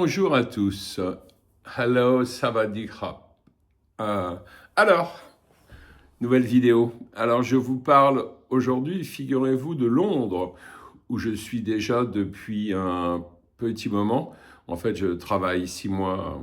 Bonjour à tous. Hello, Savadikra. Alors, nouvelle vidéo. Alors, je vous parle aujourd'hui, figurez-vous, de Londres, où je suis déjà depuis un petit moment. En fait, je travaille 6 mois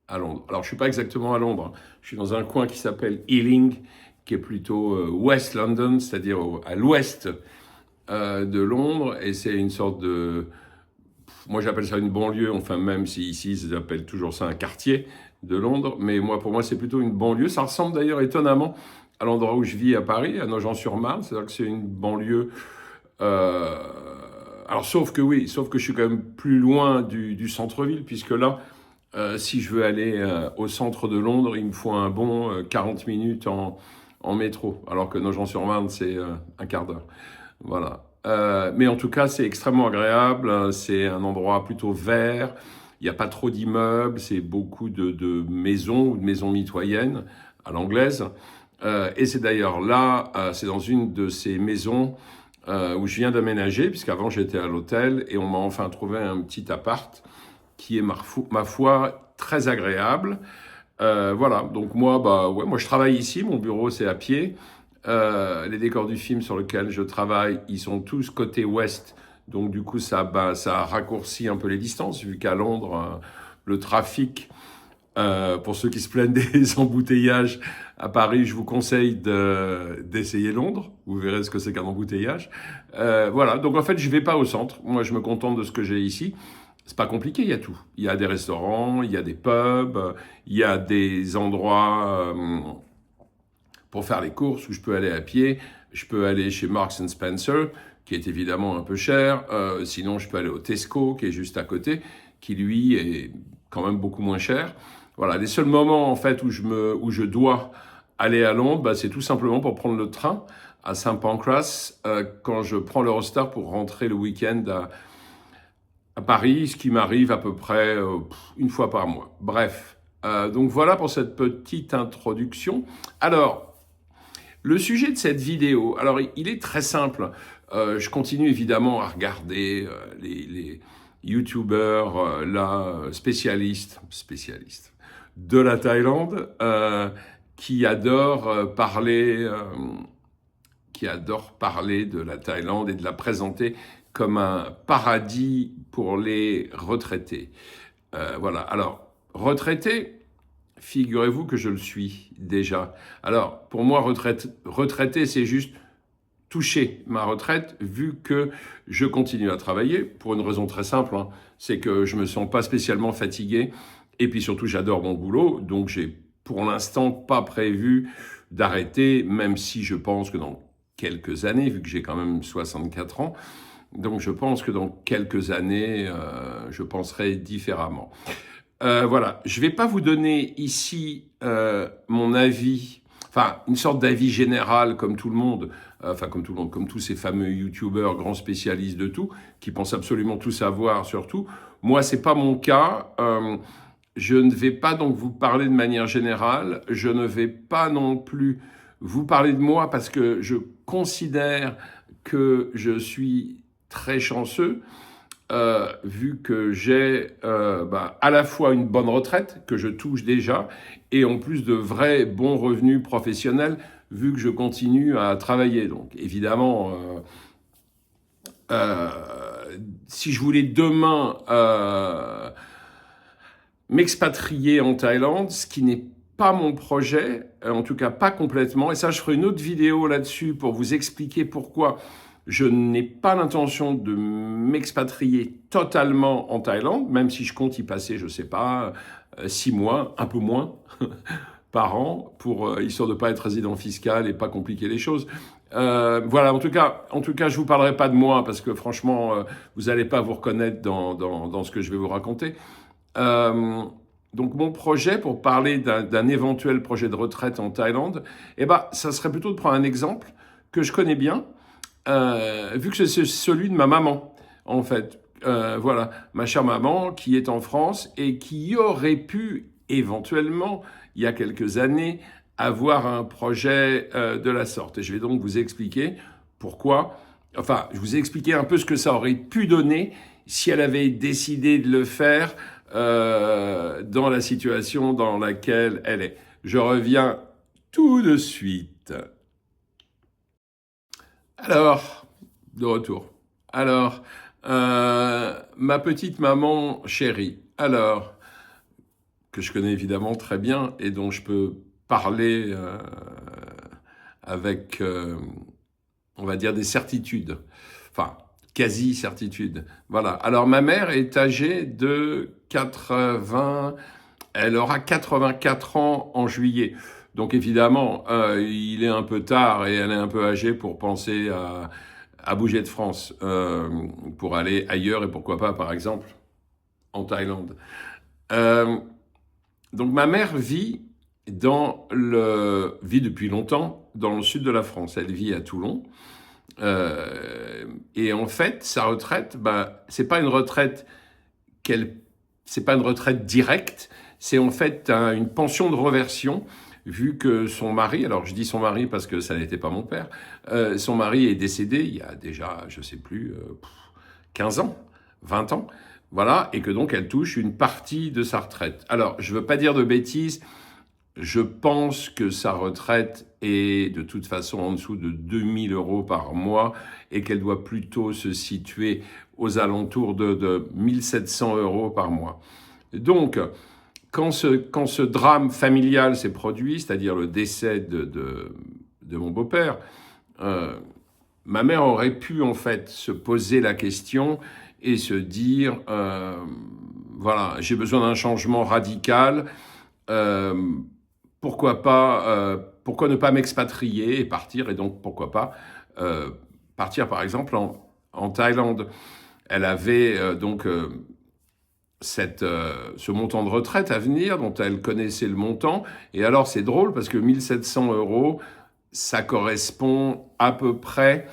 à Londres. Alors, je ne suis pas exactement à Londres. Je suis dans un coin qui s'appelle Ealing, qui est plutôt West London, c'est-à-dire à l'ouest de Londres. Et c'est une sorte de... Moi, j'appelle ça une banlieue, enfin, même si ici, ils appellent toujours ça un quartier de Londres. Mais pour moi, c'est plutôt une banlieue. Ça ressemble d'ailleurs étonnamment à l'endroit où je vis à Paris, à Nogent-sur-Marne. C'est-à-dire que c'est une banlieue... euh, Alors, sauf que je suis quand même plus loin du centre-ville, puisque là, si je veux aller au centre de Londres, il me faut un bon 40 minutes en métro, alors que Nogent-sur-Marne, c'est un quart d'heure. Voilà. Mais en tout cas, c'est extrêmement agréable. C'est un endroit plutôt vert. Il n'y a pas trop d'immeubles. C'est beaucoup de maisons ou de maisons mitoyennes à l'anglaise. Et c'est d'ailleurs là, c'est dans une de ces maisons où je viens d'aménager, puisqu'avant j'étais à l'hôtel et on m'a enfin trouvé un petit appart qui est, ma foi, très agréable. Voilà, donc moi je travaille ici, mon bureau c'est à pied. Les décors du film sur lequel je travaille, ils sont tous côté ouest, donc du coup ça raccourcit un peu les distances, vu qu'à Londres, le trafic, pour ceux qui se plaignent des embouteillages à Paris, je vous conseille d'essayer Londres, vous verrez ce que c'est qu'un embouteillage. Voilà, donc en fait je vais pas au centre, moi je me contente de ce que j'ai ici. C'est pas compliqué, il y a tout. Il y a des restaurants, il y a des pubs, il y a des endroits pour faire les courses où je peux aller à pied. Je peux aller chez Marks and Spencer, qui est évidemment un peu cher. Sinon, je peux aller au Tesco, qui est juste à côté, qui lui est quand même beaucoup moins cher. Voilà, les seuls moments en fait où je dois aller à Londres, c'est tout simplement pour prendre le train à St. Pancras quand je prends l'Eurostar pour rentrer le week-end à Paris, ce qui m'arrive à peu près une fois par mois. Bref, donc voilà pour cette petite introduction. Alors, le sujet de cette vidéo, alors il est très simple. Je continue évidemment à regarder les YouTubers spécialistes de la Thaïlande qui adorent parler de la Thaïlande et de la présenter comme un paradis pour les retraités. Voilà, alors, retraité, figurez-vous que je le suis déjà. Alors, pour moi, retraité, c'est juste toucher ma retraite, vu que je continue à travailler, pour une raison très simple, c'est que je me sens pas spécialement fatigué, et puis surtout, j'adore mon boulot, donc j'ai pour l'instant pas prévu d'arrêter, même si je pense que dans quelques années, vu que j'ai quand même 64 ans, donc je pense que dans quelques années, je penserai différemment. Voilà, je ne vais pas vous donner ici mon avis, enfin une sorte d'avis général comme tout le monde, comme tous ces fameux youtubeurs grands spécialistes de tout, qui pensent absolument tout savoir sur tout. Moi, c'est pas mon cas. Je ne vais pas donc vous parler de manière générale. Je ne vais pas non plus vous parler de moi parce que je considère que je suis très chanceux. Vu que j'ai à la fois une bonne retraite que je touche déjà et en plus de vrais bons revenus professionnels vu que je continue à travailler. Donc évidemment, si je voulais demain m'expatrier en Thaïlande, ce qui n'est pas mon projet, en tout cas pas complètement, et ça je ferai une autre vidéo là-dessus pour vous expliquer pourquoi je n'ai pas l'intention de m'expatrier totalement en Thaïlande, même si je compte y passer, je ne sais pas, 6 mois, un peu moins, par an, histoire de ne pas être résident fiscal et pas compliquer les choses. Voilà, en tout cas, je ne vous parlerai pas de moi, parce que franchement, vous n'allez pas vous reconnaître dans ce que je vais vous raconter. Donc mon projet, pour parler d'un éventuel projet de retraite en Thaïlande, ça serait plutôt de prendre un exemple que je connais bien, vu que c'est celui de ma maman, en fait. Voilà, ma chère maman qui est en France et qui aurait pu éventuellement, il y a quelques années, avoir un projet de la sorte. Et je vais donc vous expliquer pourquoi. Enfin, je vous ai expliqué un peu ce que ça aurait pu donner si elle avait décidé de le faire dans la situation dans laquelle elle est. Je reviens tout de suite. Alors, de retour. Alors, ma petite maman chérie, alors, que je connais évidemment très bien et dont je peux parler avec, on va dire, des certitudes. Enfin, quasi-certitude. Voilà. Alors, ma mère est âgée de 80... Elle aura 84 ans en juillet. Donc, évidemment, il est un peu tard et elle est un peu âgée pour penser à bouger de France, pour aller ailleurs et pourquoi pas, par exemple, en Thaïlande. Euh, donc, ma mère vit vit depuis longtemps dans le sud de la France. Elle vit à Toulon. Et en fait, sa retraite, bah, c'est pas une retraite c'est pas une retraite directe, c'est en fait une pension de reversion, vu que son mari, alors je dis son mari parce que ça n'était pas mon père, son mari est décédé il y a déjà, je sais plus, 15 ans, 20 ans, voilà, et que donc elle touche une partie de sa retraite. Alors, je veux pas dire de bêtises, je pense que sa retraite est de toute façon en dessous de 2000 euros par mois et qu'elle doit plutôt se situer aux alentours de 1700 euros par mois. Donc, quand ce drame familial s'est produit, c'est-à-dire le décès de mon beau-père, ma mère aurait pu en fait se poser la question et se dire, voilà, j'ai besoin d'un changement radical, pourquoi pas, pourquoi ne pas m'expatrier et partir, et donc pourquoi pas partir par exemple en Thaïlande. Elle avait ce montant de retraite à venir dont elle connaissait le montant, et alors c'est drôle parce que 1700 euros, ça correspond à peu près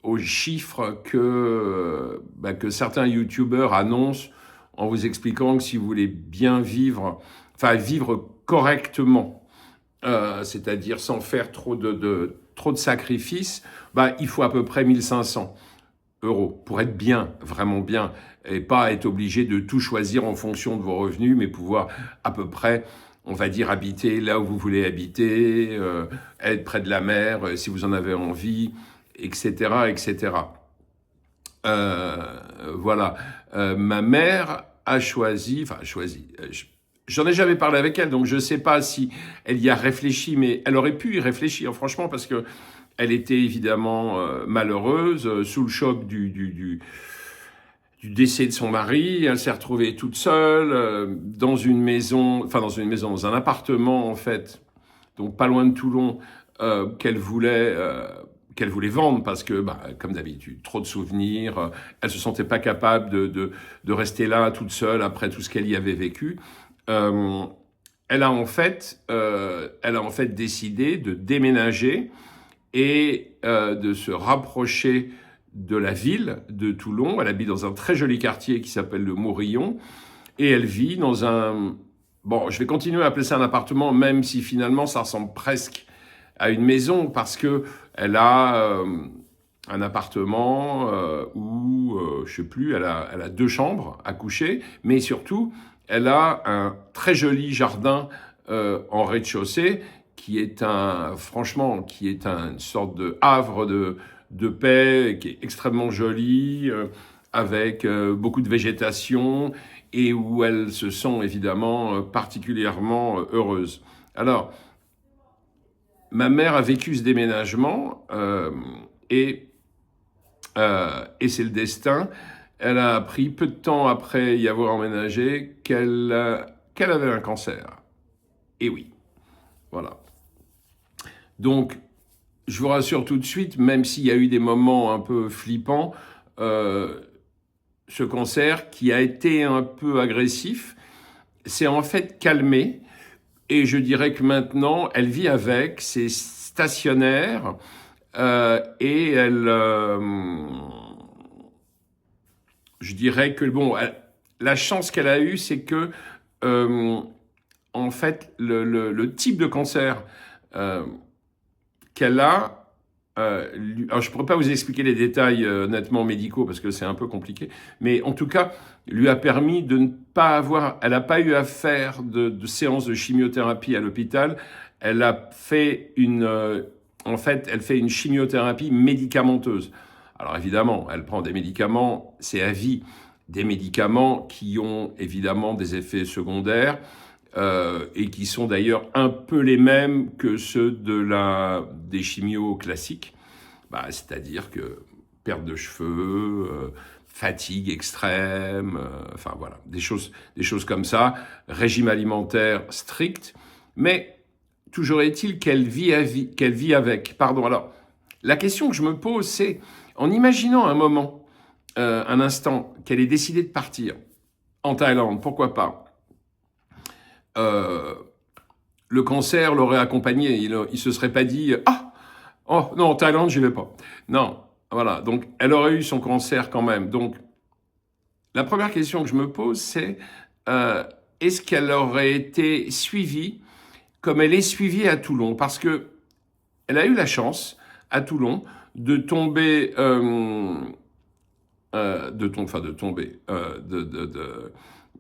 aux chiffres que certains youtubeurs annoncent en vous expliquant que si vous voulez bien vivre, enfin vivre correctement, c'est-à-dire sans faire trop de sacrifices, bah, il faut à peu près 1500 euros pour être bien, vraiment bien, et pas être obligé de tout choisir en fonction de vos revenus, mais pouvoir à peu près, on va dire, habiter là où vous voulez habiter, être près de la mer si vous en avez envie, etc., etc. Voilà. Ma mère a choisi, j'en ai jamais parlé avec elle, donc je ne sais pas si elle y a réfléchi, mais elle aurait pu y réfléchir, franchement, parce que elle était évidemment malheureuse, sous le choc du décès de son mari. Elle s'est retrouvée toute seule dans une maison, dans un appartement en fait, donc pas loin de Toulon, qu'elle voulait vendre parce que, bah, comme d'habitude, trop de souvenirs. Elle se sentait pas capable de rester là toute seule après tout ce qu'elle y avait vécu. Euh, elle a en fait décidé de déménager et de se rapprocher de la ville de Toulon. Elle habite dans un très joli quartier qui s'appelle le Mourillon, et elle vit dans un... Bon, je vais continuer à appeler ça un appartement, même si finalement ça ressemble presque à une maison, parce que elle a un appartement où, je sais plus, elle a 2 chambres à coucher, mais surtout, elle a un très joli jardin en rez-de-chaussée franchement, qui est une sorte de havre de paix, qui est extrêmement joli, avec beaucoup de végétation, et où elle se sent évidemment particulièrement heureuse. Alors, ma mère a vécu ce déménagement, et c'est le destin. Elle a appris peu de temps après y avoir emménagé qu'elle avait un cancer. Et oui, voilà. Donc, je vous rassure tout de suite, même s'il y a eu des moments un peu flippants, ce cancer qui a été un peu agressif s'est en fait calmé. Et je dirais que maintenant, elle vit avec, c'est stationnaire, et je dirais que, bon, la chance qu'elle a eue, c'est que, en fait, le type de cancer qu'elle a alors je ne pourrais pas vous expliquer les détails nettement médicaux parce que c'est un peu compliqué, mais en tout cas, lui a permis de ne pas avoir, elle n'a pas eu à faire de séances de chimiothérapie à l'hôpital. Elle a fait en fait, elle fait une chimiothérapie médicamenteuse. Alors évidemment, elle prend des médicaments, c'est à vie, des médicaments qui ont évidemment des effets secondaires et qui sont d'ailleurs un peu les mêmes que ceux des chimios classiques. Bah, c'est-à-dire que perte de cheveux, fatigue extrême, enfin voilà, des choses comme ça, régime alimentaire strict, mais toujours est-il qu'elle vit avec. Pardon, alors, la question que je me pose, c'est, en imaginant un moment, un instant, qu'elle ait décidé de partir en Thaïlande, pourquoi pas, euh, le cancer l'aurait accompagné, il se serait pas dit « Ah, oh non, en Thaïlande, j'y vais pas ». Non, voilà, donc elle aurait eu son cancer quand même. Donc, la première question que je me pose, c'est est-ce qu'elle aurait été suivie comme elle est suivie à Toulon? Parce que elle a eu la chance, à Toulon, de tomber,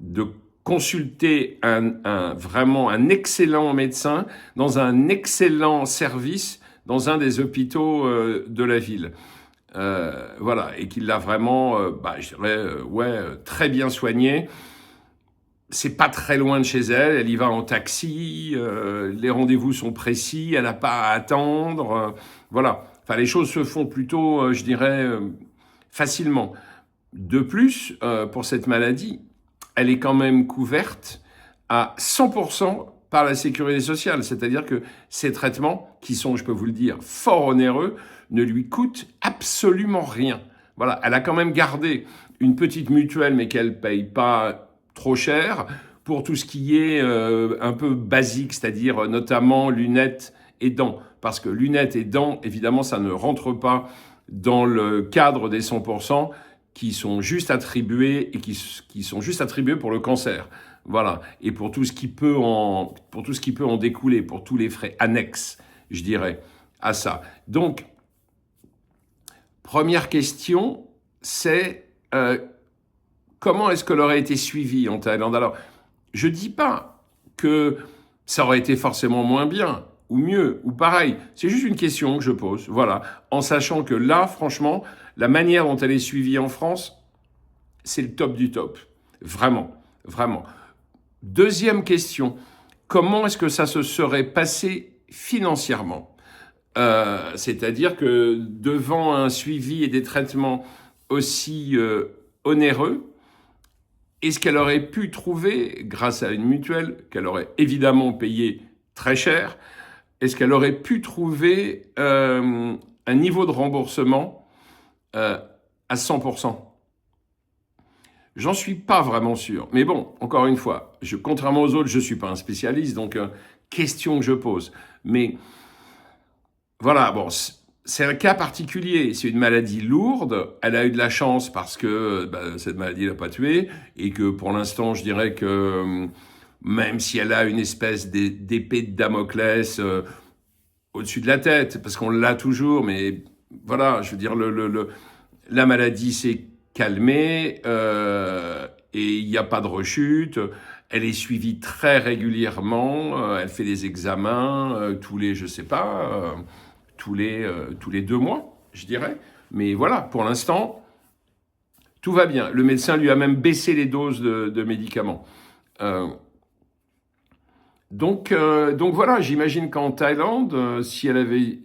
de consulter vraiment un excellent médecin dans un excellent service dans un des hôpitaux de la ville. Voilà, et qu'il l'a vraiment, je dirais, très bien soignée. C'est pas très loin de chez elle, elle y va en taxi, les rendez-vous sont précis, elle n'a pas à attendre, voilà. Enfin, les choses se font plutôt, je dirais, facilement. De plus, pour cette maladie, elle est quand même couverte à 100% par la sécurité sociale. C'est-à-dire que ces traitements, qui sont, je peux vous le dire, fort onéreux, ne lui coûtent absolument rien. Voilà, elle a quand même gardé une petite mutuelle, mais qu'elle ne paye pas trop cher, pour tout ce qui est un peu basique, c'est-à-dire notamment lunettes et dents. Parce que lunettes et dents, évidemment, ça ne rentre pas dans le cadre des 100%, qui sont juste attribués et qui sont juste attribués pour le cancer. Voilà. Et pour tout ce qui peut en découler, pour tous les frais annexes, je dirais, à ça. Donc, première question, c'est comment est-ce qu'elle aurait été suivie en Thaïlande? Alors, je dis pas que ça aurait été forcément moins bien, ou mieux, ou pareil. C'est juste une question que je pose, voilà. En sachant que là, franchement, la manière dont elle est suivie en France, c'est le top du top. Vraiment, vraiment. Deuxième question, comment est-ce que ça se serait passé financièrement? C'est-à-dire que devant un suivi et des traitements aussi onéreux, est-ce qu'elle aurait pu trouver, grâce à une mutuelle qu'elle aurait évidemment payé très cher, est-ce qu'elle aurait pu trouver un niveau de remboursement à 100%? J'en suis pas vraiment sûr. Mais bon, encore une fois, contrairement aux autres, je ne suis pas un spécialiste, donc question que je pose. Mais voilà, bon, c'est un cas particulier. C'est une maladie lourde. Elle a eu de la chance parce que cette maladie l'a pas tuée et que pour l'instant, je dirais que même si elle a une espèce d'épée de Damoclès au-dessus de la tête, parce qu'on l'a toujours, mais voilà, je veux dire, la maladie s'est calmée et il n'y a pas de rechute. Elle est suivie très régulièrement. Elle fait des examens tous les, je sais pas, tous les 2 mois, je dirais. Mais voilà, pour l'instant, tout va bien. Le médecin lui a même baissé les doses de médicaments. Donc voilà, j'imagine qu'en Thaïlande, si elle avait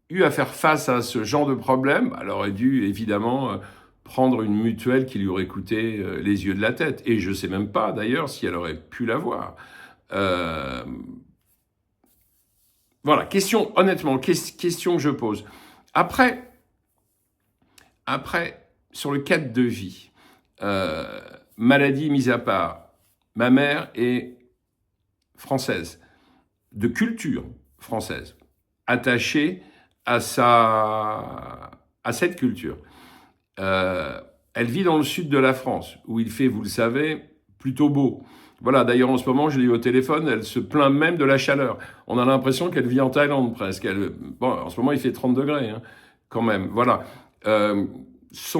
eu à faire face à ce genre de problème, elle aurait dû évidemment prendre une mutuelle qui lui aurait coûté les yeux de la tête. Et je ne sais même pas d'ailleurs si elle aurait pu l'avoir. Voilà, honnêtement, question que je pose. Après, sur le cadre de vie, maladie mise à part, ma mère est française, de culture française, attachée à cette culture. Elle vit dans le sud de la France, où il fait, vous le savez, plutôt beau. Voilà, d'ailleurs en ce moment, je l'ai eu au téléphone, elle se plaint même de la chaleur. On a l'impression qu'elle vit en Thaïlande presque. Bon, en ce moment, il fait 30 degrés, hein, quand même. Voilà. Euh,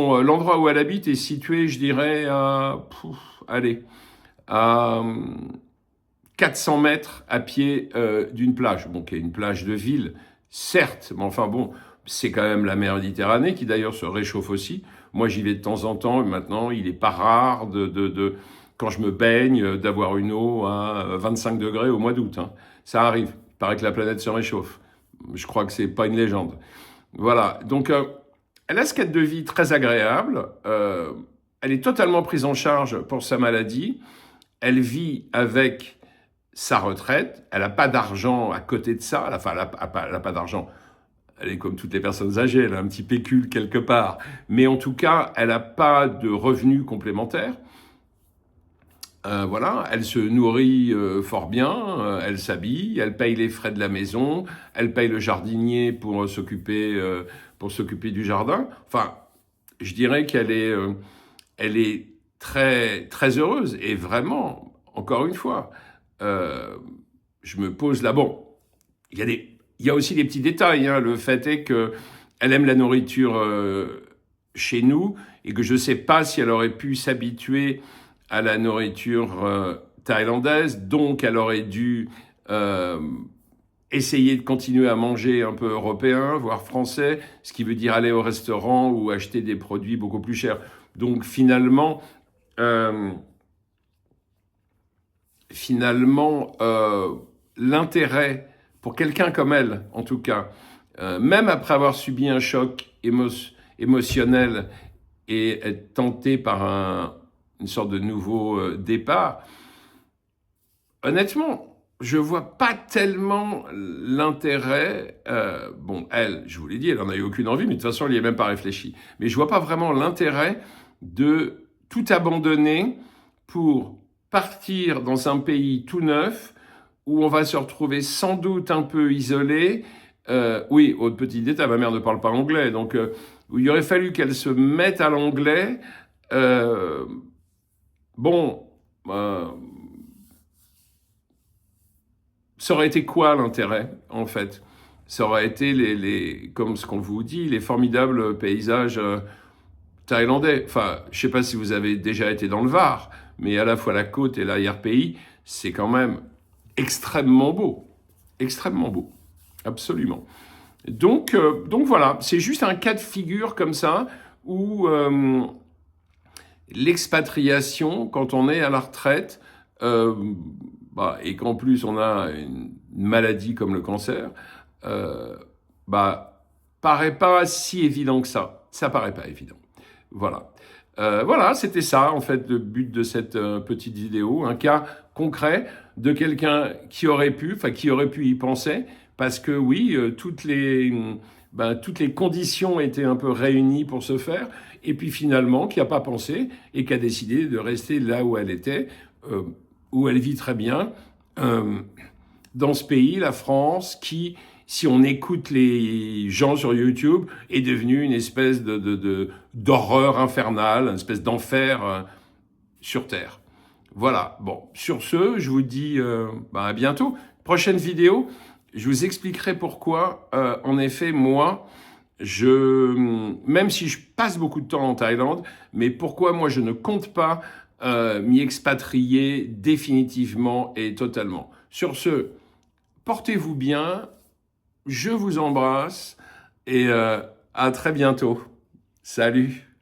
L'endroit où elle habite est situé, je dirais, allez, à 400 mètres à pied d'une plage. Bon, qui est une plage de ville, certes, mais enfin bon, c'est quand même la mer Méditerranée qui d'ailleurs se réchauffe aussi. Moi, j'y vais de temps en temps et maintenant, il n'est pas rare quand je me baigne, d'avoir une eau à 25 degrés au mois d'août, hein. Ça arrive. Il paraît que la planète se réchauffe. Je crois que c'est pas une légende. Voilà. Donc, elle a ce cadre de vie très agréable. Elle est totalement prise en charge pour sa maladie. Elle vit avec sa retraite. Elle n'a pas d'argent à côté de ça. Enfin, elle n'a pas d'argent. Elle est comme toutes les personnes âgées. Elle a un petit pécule quelque part. Mais en tout cas, elle n'a pas de revenus complémentaires. Voilà, elle se nourrit fort bien, elle s'habille, elle paye les frais de la maison, elle paye le jardinier pour s'occuper du jardin. Enfin, je dirais elle est très très heureuse et vraiment, encore une fois, euh, je me pose là. Bon, il y a aussi des petits détails, hein. Le fait est que elle aime la nourriture chez nous et que je ne sais pas si elle aurait pu s'habituer à la nourriture thaïlandaise, donc elle aurait dû euh, essayer de continuer à manger un peu européen, voire français, ce qui veut dire aller au restaurant ou acheter des produits beaucoup plus chers. Donc euh, l'intérêt pour quelqu'un comme elle, en tout cas, même après avoir subi un choc émotionnel et être tenté par une sorte de nouveau départ, honnêtement, je vois pas tellement l'intérêt. Bon, elle, je vous l'ai dit, elle en a eu aucune envie, mais de toute façon, elle n'y a même pas réfléchi. Mais je vois pas vraiment l'intérêt de tout abandonner pour partir dans un pays tout neuf où on va se retrouver sans doute un peu isolé. Oui, autre petit détail, ma mère ne parle pas anglais, donc où il aurait fallu qu'elle se mette à l'anglais. Euh, bon, ça aurait été quoi l'intérêt, en fait? Ça aurait été comme ce qu'on vous dit, les formidables paysages thaïlandais. Enfin, je ne sais pas si vous avez déjà été dans le Var, mais à la fois la côte et l'arrière-pays, c'est quand même extrêmement beau. Extrêmement beau. Absolument. Donc voilà, c'est juste un cas de figure comme ça où l'expatriation, quand on est à la retraite, et qu'en plus on a une maladie comme le cancer, euh, paraît pas si évident que ça. Ça paraît pas évident. Voilà. Voilà, c'était ça en fait le but de cette petite vidéo, un cas concret de quelqu'un qui aurait pu y penser, parce que oui, toutes les conditions étaient un peu réunies pour se faire, et puis finalement qui n'a pas pensé et qui a décidé de rester là où elle était, où elle vit très bien, euh, dans ce pays, la France, qui, si on écoute les gens sur YouTube, est devenu une espèce d'horreur infernale, une espèce d'enfer sur Terre. Voilà. Bon, sur ce, je vous dis à bientôt. Prochaine vidéo, je vous expliquerai pourquoi, en effet, moi, même si je passe beaucoup de temps en Thaïlande, mais pourquoi moi je ne compte pas m'y expatrier définitivement et totalement. Sur ce, portez-vous bien, je vous embrasse et à très bientôt. Salut!